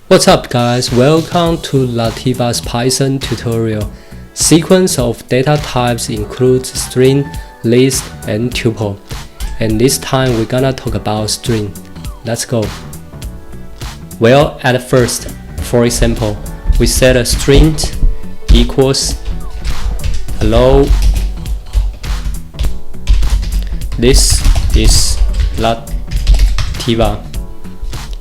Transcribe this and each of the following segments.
What's up guys, welcome to Lativa's Python tutorial. Sequence of data types includes string, list, and tuple. And this time we're gonna talk about string. Let's go. Well, at first, for example, we set a string equals hello. This is Lativa.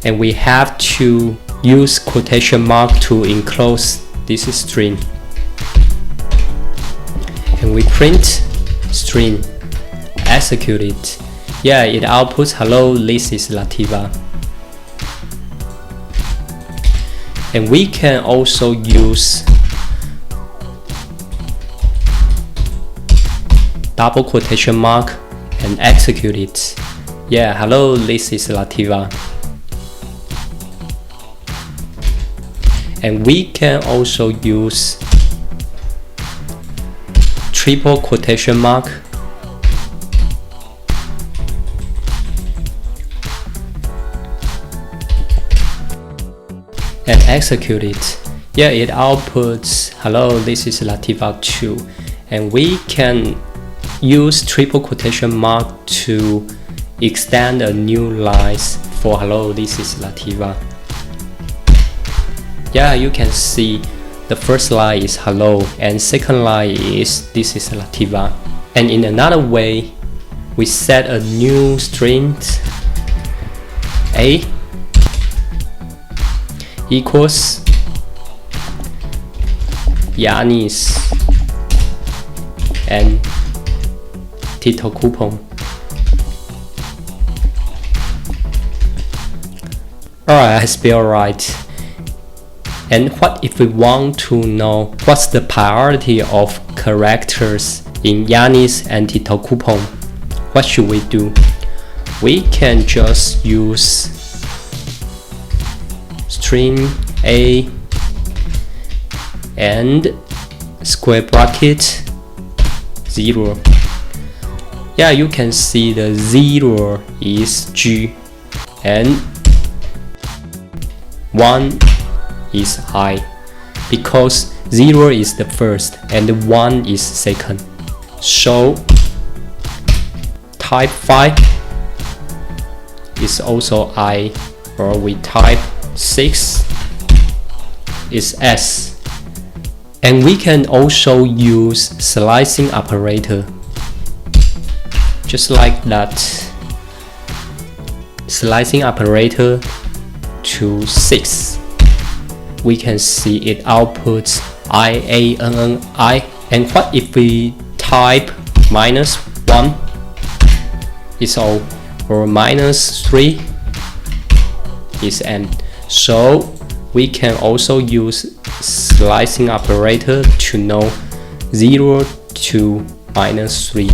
And we have to use quotation mark to enclose this string. And we print string, execute it. Yeah, it outputs hello, this is Lativa. And we can also use double quotation mark and execute it. Yeah, hello, this is Lativa. And we can also use triple quotation mark and execute it. Yeah, it outputs hello, this is Lativa 2. And we can use triple quotation mark to extend a new line for hello, this is Lativa. Yeah, you can see the first line is hello and second line is this is Lativa. And in another way, we set a new string A equals Yanis and Tito coupon. Alright, I spelled right. And what if we want to know what's the priority of characters in Yanis and Tito coupon? What should we do? We can just use string A and square bracket 0. Yeah, you can see the 0 is G and 1 is I, because 0 is the first and 1 is second. So type 5 is also I, or we type 6 is S. And we can also use slicing operator, just like that. Slicing operator to 6. We can see it outputs IANNI. And what if we type -1 is O, or -3 is N? So we can also use slicing operator to know 0 to -3.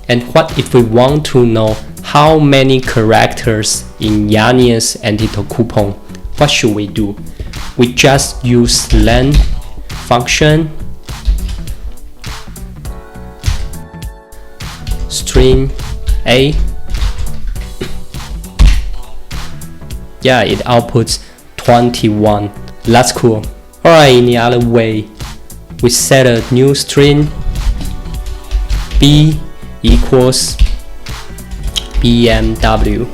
And what if we want to know how many characters in Yanis and Tito coupon? What should we do? We just use len function string A. Yeah, it outputs 21. That's cool. Alright, in the other way, we set a new string B equals BMW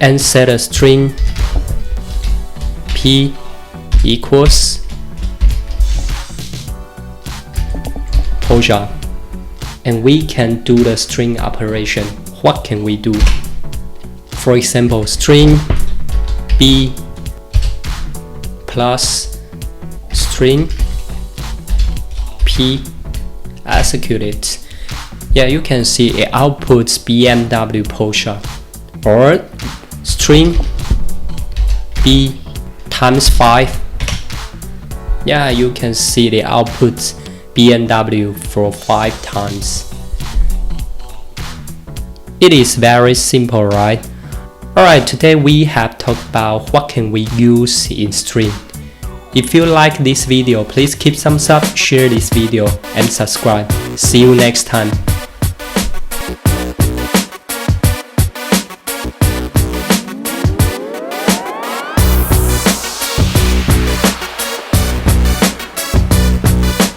and set a string P equals Porsche. And we can do the string operation. What can we do? For example, string B plus string P, execute it. Yeah, you can see it outputs BMW Porsche, or string B times 5. Yeah, you can see the output BMW for 5 times. It is very simple, right? Alright, today we have talked about what can we use in string. If you like this video, please keep thumbs up, share this video, and subscribe. See you next time.